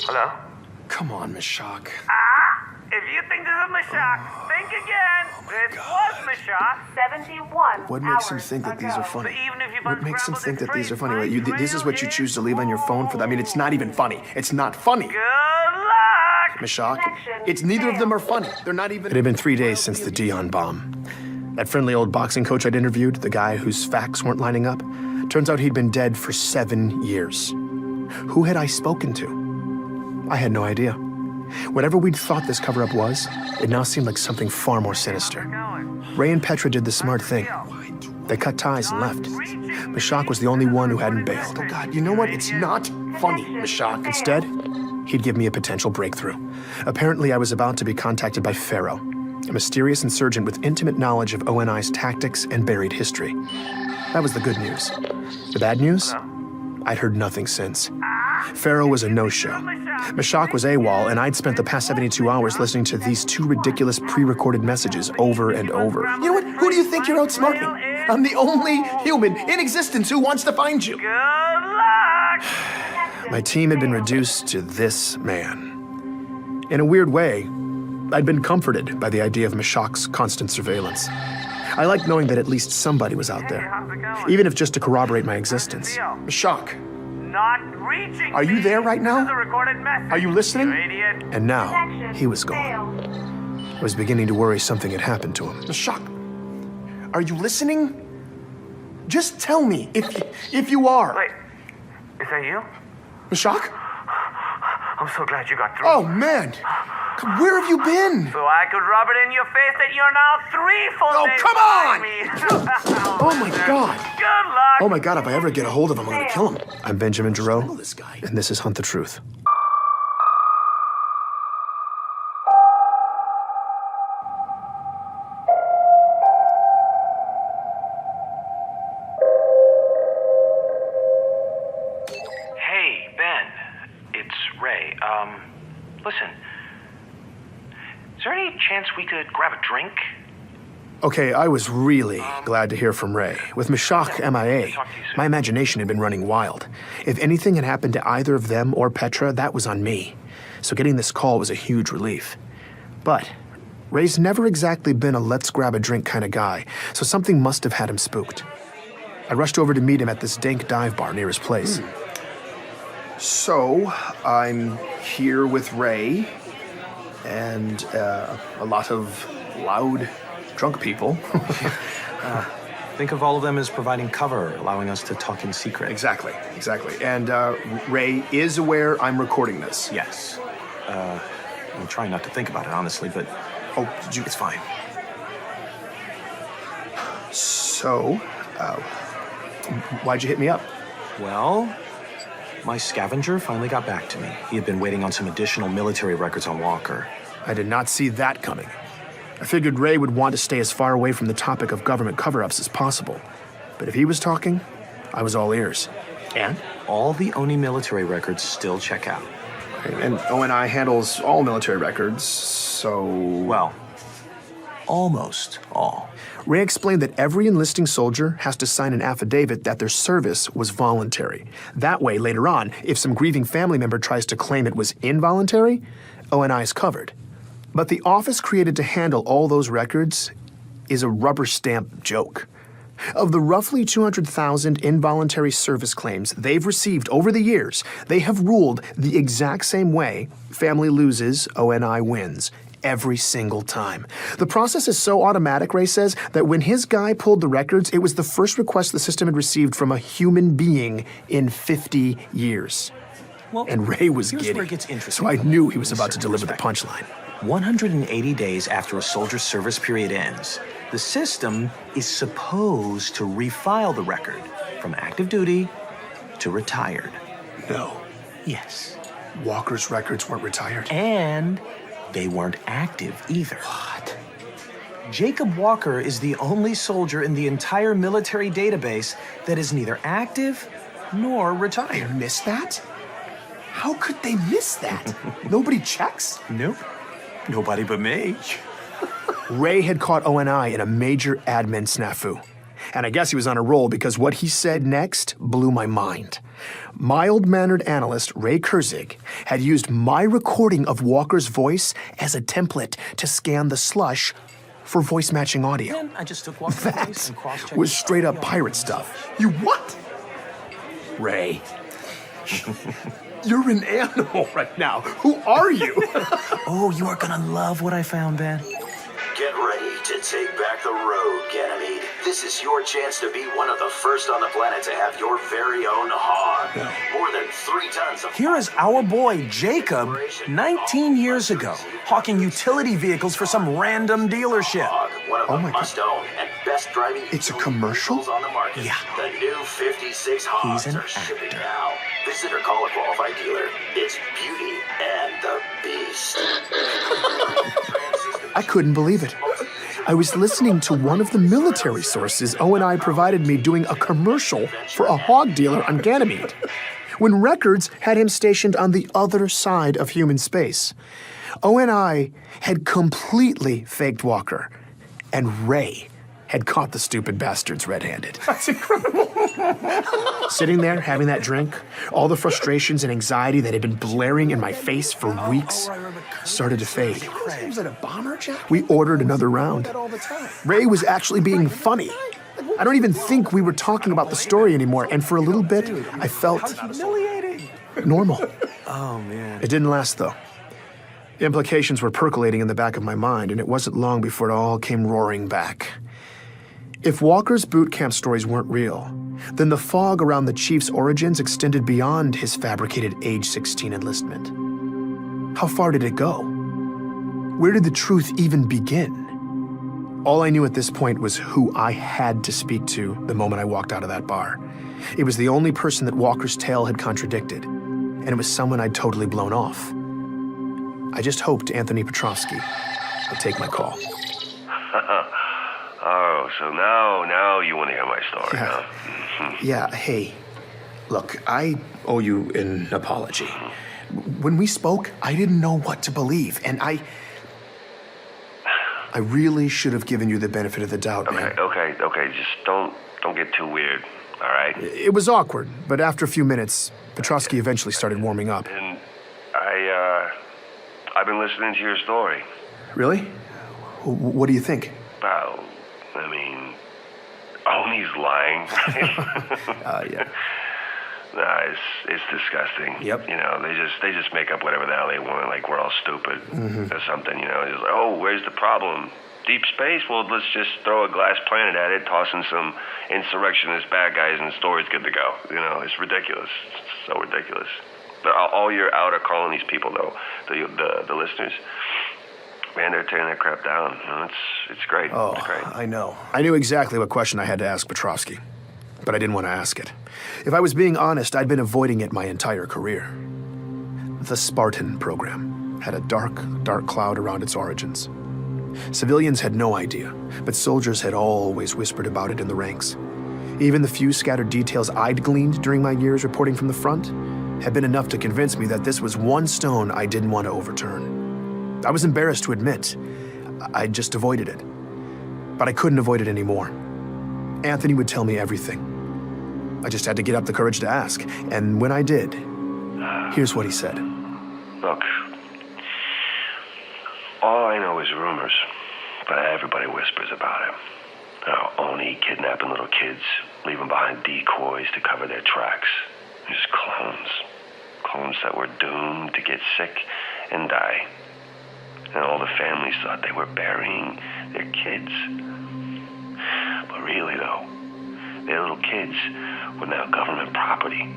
Hello? Come on, Mashak. If you think this is Mashak, think again. This was Mashak. 71 What makes him hours think that these ago. are funny? But even if you've What makes him unscrambled think that these are funny? this Wait, this is what you choose to leave on your phone for? I mean, it's not even funny. It's not funny. Good luck! Mashak, it's neither of them are funny. They're not even. It had been 3 days since the Dion bomb. That friendly old boxing coach I'd interviewed, the guy whose facts weren't lining up, turns out he'd been dead for 7 years. Who had I spoken to? I had no idea. Whatever we'd thought this cover-up was, it now seemed like something far more sinister. Ray and Petra did the smart thing. They cut ties and left. Mashak was the only one who hadn't bailed. Oh God, you know what? It's not funny, Mashak. Instead, he'd give me a potential breakthrough. Apparently, I was about to be contacted by FERO, a mysterious insurgent with intimate knowledge of ONI's tactics and buried history. That was the good news. The bad news? I'd heard nothing since. FERO was a no-show. Mashak was AWOL, and I'd spent the past 72 hours listening to these 2 ridiculous pre-recorded messages over and over. You know what? Who do you think you're outsmarting? I'm the only human in existence who wants to find you. Good luck! My team had been reduced to this man. In a weird way, I'd been comforted by the idea of Mashak's constant surveillance. I liked knowing that at least somebody was out there, even if just to corroborate my existence. Mashak, Not reaching. are you there right This is a now? recorded message. Are you listening? You idiot. And now, he was gone. I was beginning to worry something had happened to him. Mashak, are you listening? Just tell me if you are. Wait, is that you? Mashak? I'm so glad you got through. Oh, man. Where have you been? So I could rub it in your face that you're now 3 full Oh, days come on! behind me. Oh, my God. Good luck. Oh, my God, if I ever get a hold of him, I'm going to kill him. I'm Benjamin Giraud, and this is Hunt the Truth. Hey, Ben. It's Ray. Listen. Is there any chance we could grab a drink? Okay, I was really glad to hear from Ray. With Mashak MIA, my imagination had been running wild. If anything had happened to either of them or Petra, that was on me. So getting this call was a huge relief. But Ray's never exactly been a let's grab a drink kind of guy, so something must have had him spooked. I rushed over to meet him at this dank dive bar near his place. So, I'm here with Ray and a lot of loud, drunk people. Think of all of them as providing cover, allowing us to talk in secret. Exactly. And Ray is aware I'm recording this. Yes. I'm trying not to think about it, honestly, but Oh, it's fine. So, why'd you hit me up? Well, my scavenger finally got back to me. He had been waiting on some additional military records on Walker. I did not see that coming. I figured Ray would want to stay as far away from the topic of government cover-ups as possible. But if he was talking, I was all ears. And? All the ONI military records still check out. And ONI handles all military records, so... Well, almost all. Ray explained that every enlisting soldier has to sign an affidavit that their service was voluntary. That way, later on, if some grieving family member tries to claim it was involuntary, ONI is covered. But the office created to handle all those records is a rubber stamp joke. Of the roughly 200,000 involuntary service claims they've received over the years, they have ruled the exact same way: family loses, ONI wins. Every single time. The process is so automatic, Ray says, that when his guy pulled the records, it was the first request the system had received from a human being in 50 years. Well, And Ray was here's giddy, where it gets interesting. so I knew he was about to deliver the punchline. 180 days after a soldier's service period ends, the system is supposed to refile the record from active duty to retired. No, Yes. Walker's records weren't retired. And they weren't active either. What? Jacob Walker is the only soldier in the entire military database that is neither active nor They retired. missed that? How could they miss that? Nobody checks? Nope. Nobody but me. Ray had caught ONI in a major admin snafu. And I guess he was on a roll because what he said next blew my mind. Mild-mannered analyst Ray Kurzig had used my recording of Walker's voice as a template to scan the slush for voice-matching audio. Then I just took Walker's voice That and cross-checked was the straight-up audio. pirate stuff. You what? Ray. You're an animal right now. Who are you? Oh, you are gonna love what I found, Ben. Get ready to take back the road, Ganymede. This is your chance to be one of the first on the planet to have your very own hog. More than 3 tons of... Here is our boy, Jacob, 19 years ago, hawking utility vehicles for some random dealership. Hog, one of Oh the my God. must-own and best-driving It's a utility commercial? vehicles on the market. Yeah. The new 56 hogs He's an are shipping actor. now. Visit or call a qualified dealer. It's Beauty and the Beast. I couldn't believe it. I was listening to one of the military sources O&I provided me doing a commercial for a hog dealer on Ganymede, when Records had him stationed on the other side of human space. O&I had completely faked Walker, and Ray had caught the stupid bastards red-handed. That's incredible. Sitting there, having that drink, all the frustrations and anxiety that had been blaring in my face for weeks started to fade. Was it a bomber jacket? We ordered another round. All the time. Ray was actually being funny. I don't even think we were talking about the story anymore, and for a little bit, I felt Humiliating. normal. Oh, man. It didn't last, though. The implications were percolating in the back of my mind, and it wasn't long before it all came roaring back. If Walker's boot camp stories weren't real, then the fog around the Chief's origins extended beyond his fabricated age 16 enlistment. How far did it go? Where did the truth even begin? All I knew at this point was who I had to speak to the moment I walked out of that bar. It was the only person that Walker's tale had contradicted, and it was someone I'd totally blown off. I just hoped Anthony Petrosky would take my call. Oh, so now you want to hear my story, Yeah. huh? Yeah, hey, look, I owe you an apology. When we spoke, I didn't know what to believe, and I really should have given you the benefit of the doubt, man. Okay, just don't get too weird, all right? It was awkward, but after a few minutes, Petrosky eventually started warming up. And I've been listening to your story. Really? What do you think? Well, I mean,Oni's lying, right? Yeah. Nah, it's disgusting. Yep. You know, they just make up whatever the hell they want, like we're all stupid or something. You know, just like, oh, where's the problem? Deep space? Well, let's just throw a glass planet at it, toss in some insurrectionist bad guys, and the story's good to go. You know, it's ridiculous. It's so ridiculous. But all your outer colonies people, though, the listeners, man, they're tearing that crap down. You know, it's great. Oh, It's great. I know. I knew exactly what question I had to ask Petrosky, but I didn't want to ask it. If I was being honest, I'd been avoiding it my entire career. The Spartan program had a dark cloud around its origins. Civilians had no idea, but soldiers had always whispered about it in the ranks. Even the few scattered details I'd gleaned during my years reporting from the front had been enough to convince me that this was one stone I didn't want to overturn. I was embarrassed to admit I just avoided it, but I couldn't avoid it anymore. Anthony would tell me everything. I just had to get up the courage to ask, and when I did, here's what he said. Look, all I know is rumors, but everybody whispers about it. Oni kidnapping little kids, leaving behind decoys to cover their tracks. Just clones. Clones that were doomed to get sick and die. And all the families thought they were burying their kids. But really, though, their little kids were now government property,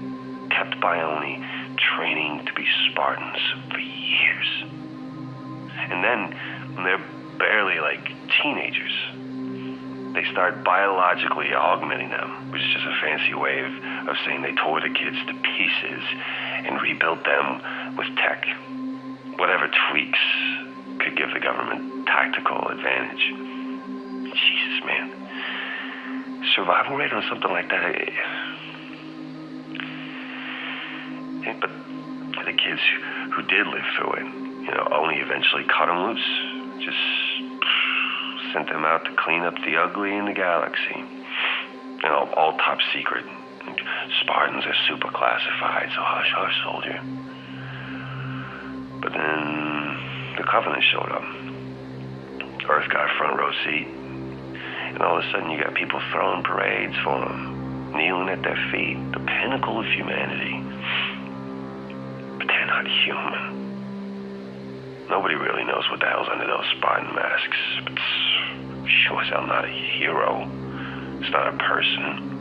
kept by Oni, training to be Spartans for years. And then, when they're barely like teenagers, they start biologically augmenting them, which is just a fancy way of saying they tore the kids to pieces and rebuilt them with tech. Whatever tweaks could give the government tactical advantage. Jesus, man. Survival rate on something like that. But the kids who did live through it, you know, Oni eventually cut them loose. Just sent them out to clean up the ugly in the galaxy. You know, all top secret. Spartans are super classified, so hush, hush, soldier. But then the Covenant showed up. Earth got a front row seat. And all of a sudden you got people throwing parades for them, kneeling at their feet, the pinnacle of humanity. But they're not human. Nobody really knows what the hell's under those Spartan masks, but it's sure as hell not a hero. It's not a person.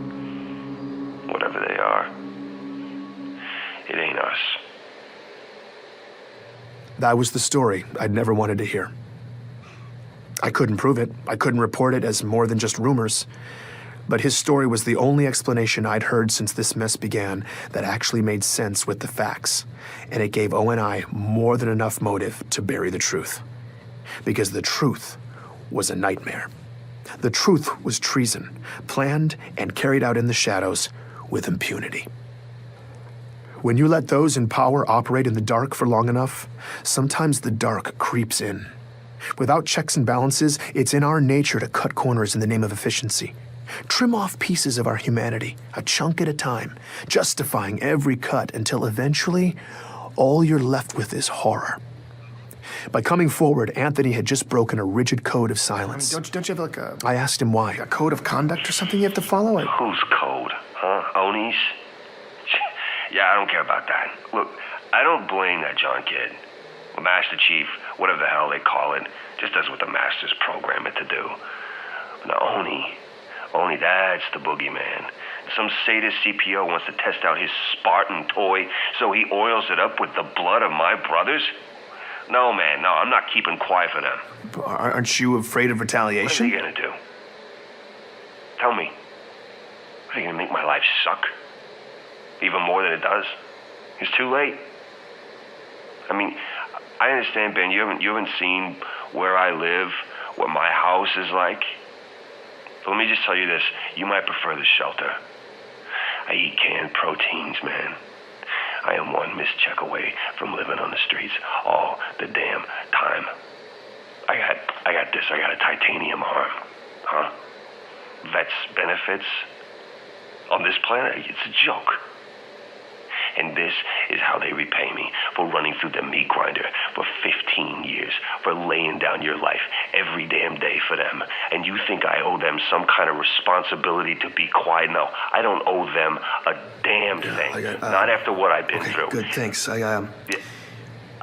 Whatever they are, it ain't us. That was the story I'd never wanted to hear. I couldn't prove it. I couldn't report it as more than just rumors. But his story was the only explanation I'd heard since this mess began that actually made sense with the facts. And it gave ONI more than enough motive to bury the truth. Because the truth was a nightmare. The truth was treason, planned and carried out in the shadows with impunity. When you let those in power operate in the dark for long enough, sometimes the dark creeps in. Without checks and balances, it's in our nature to cut corners in the name of efficiency. Trim off pieces of our humanity, a chunk at a time, justifying every cut until eventually, all you're left with is horror. By coming forward, Anthony had just broken a rigid code of silence. Don't you have like a... I asked him why. A code of conduct or something you have to follow? Whose code? Huh? Oni's? Yeah, I don't care about that. Look, I don't blame that John kid. Master Chief, whatever the hell they call it, just does what the masters program it to do. Now, Oni, that's the boogeyman. Some sadist CPO wants to test out his Spartan toy, so he oils it up with the blood of my brothers? No, man, no, I'm not keeping quiet for them. But aren't you afraid of retaliation? What are they gonna do? Tell me. Are they gonna make my life suck? Even more than it does? It's too late. I mean, I understand, Ben, you haven't seen where I live, what my house is like. But let me just tell you this, you might prefer the shelter. I eat canned proteins, man. I am one mischeck away from living on the streets all the damn time. I got a titanium arm, huh? Vets benefits on this planet, it's a joke. And this is how they repay me for running through the meat grinder for 15 years, for laying down your life every damn day for them. And you think I owe them some kind of responsibility to be quiet? No, I don't owe them a damn thing. Not after what I've been through. Good, thanks. I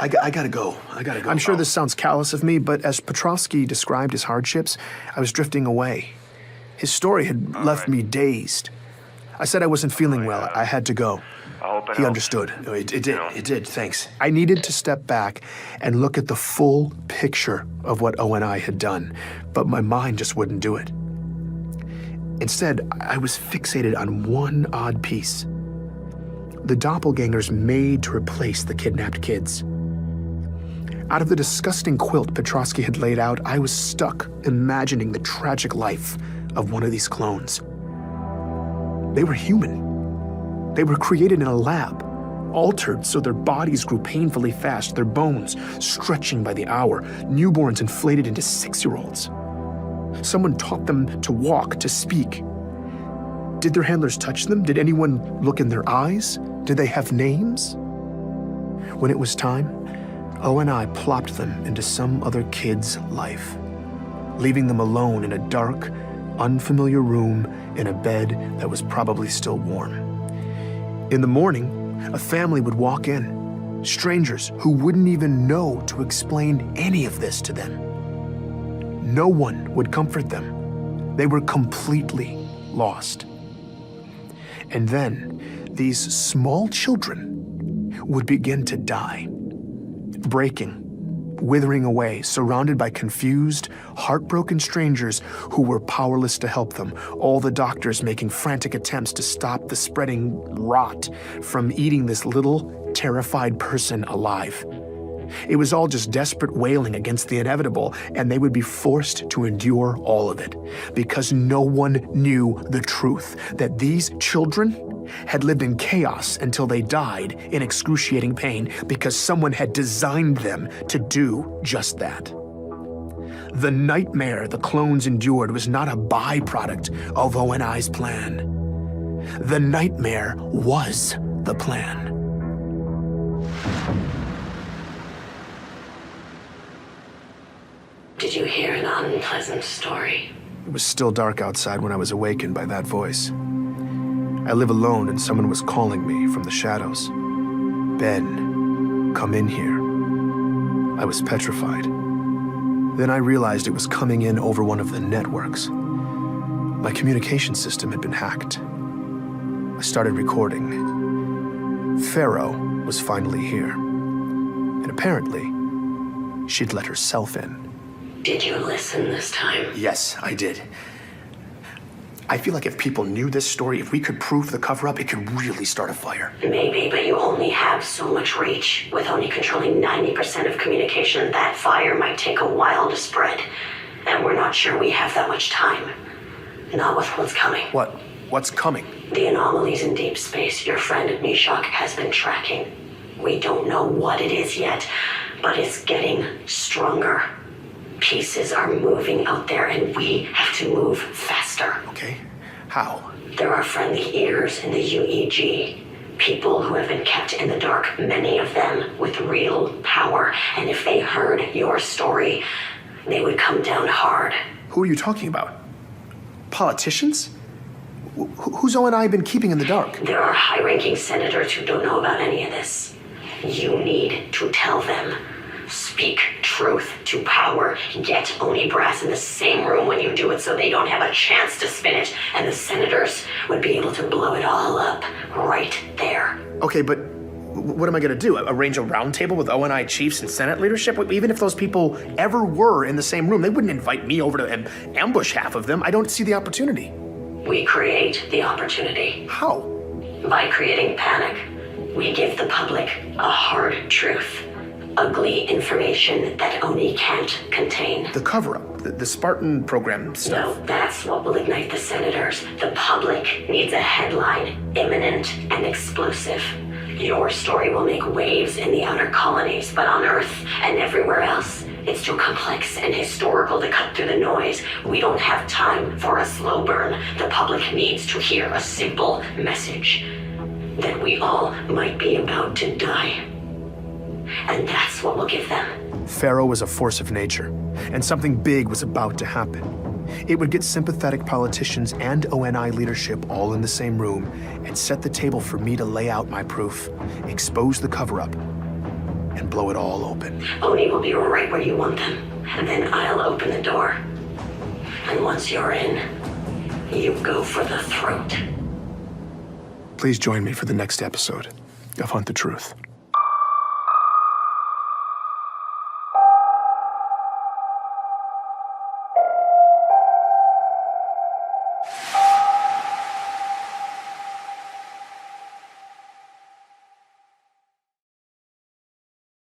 gotta go. I'm sure this sounds callous of me, but as Petrosky described his hardships, I was drifting away. His story had left me dazed. I said I wasn't feeling well. I had to go. He understood. No, it did, thanks. I needed to step back and look at the full picture of what ONI had done, but my mind just wouldn't do it. Instead, I was fixated on one odd piece. The doppelgangers made to replace the kidnapped kids. Out of the disgusting quilt Petrosky had laid out, I was stuck imagining the tragic life of one of these clones. They were human. They were created in a lab, altered so their bodies grew painfully fast, their bones stretching by the hour, newborns inflated into 6-year-olds. Someone taught them to walk, to speak. Did their handlers touch them? Did anyone look in their eyes? Did they have names? When it was time, ONI plopped them into some other kid's life, leaving them alone in a dark, unfamiliar room in a bed that was probably still warm. In the morning, a family would walk in, strangers who wouldn't even know to explain any of this to them. No one would comfort them. They were completely lost. And then these small children would begin to die, breaking, withering away, surrounded by confused, heartbroken strangers who were powerless to help them, all the doctors making frantic attempts to stop the spreading rot from eating this little, terrified person alive. It was all just desperate wailing against the inevitable, and they would be forced to endure all of it, because no one knew the truth, that these children had lived in chaos until they died in excruciating pain because someone had designed them to do just that. The nightmare the clones endured was not a byproduct of ONI's plan. The nightmare was the plan. Did you hear an unpleasant story? It was still dark outside when I was awakened by that voice. I live alone and someone was calling me from the shadows. Ben, come in here. I was petrified. Then I realized it was coming in over one of the networks. My communication system had been hacked. I started recording. FERO was finally here. And apparently, she'd let herself in. Did you listen this time? Yes, I did. I feel like if people knew this story, if we could prove the cover-up, it could really start a fire. Maybe, but you only have so much reach. With only controlling 90% of communication, that fire might take a while to spread. And we're not sure we have that much time. Not with what's coming. What? What's coming? The anomalies in deep space your friend Mishak has been tracking. We don't know what it is yet, but it's getting stronger. Pieces are moving out there, and we have to move faster. Okay. How? There are friendly ears in the UEG. People who have been kept in the dark, many of them with real power. And if they heard your story, they would come down hard. Who are you talking about? Politicians? Who's O&I been keeping in the dark? There are high-ranking senators who don't know about any of this. You need to tell them. Speak truth to power. Get Oni Brass in the same room when you do it so they don't have a chance to spin it. And the senators would be able to blow it all up right there. Okay, but what am I going to do? Arrange a roundtable with O&I chiefs and Senate leadership? Even if those people ever were in the same room, they wouldn't invite me over to ambush half of them. I don't see the opportunity. We create the opportunity. How? By creating panic. We give the public a hard truth. Ugly information that Oni can't contain. The cover-up, the Spartan program stuff. No, that's what will ignite the senators. The public needs a headline, imminent and explosive. Your story will make waves in the outer colonies, but on Earth and everywhere else, it's too complex and historical to cut through the noise. We don't have time for a slow burn. The public needs to hear a simple message that we all might be about to die. And that's what we'll give them. FERO was a force of nature, and something big was about to happen. It would get sympathetic politicians and ONI leadership all in the same room and set the table for me to lay out my proof, expose the cover-up, and blow it all open. Oni will be right where you want them, and then I'll open the door. And once you're in, you go for the throat. Please join me for the next episode of Hunt the Truth.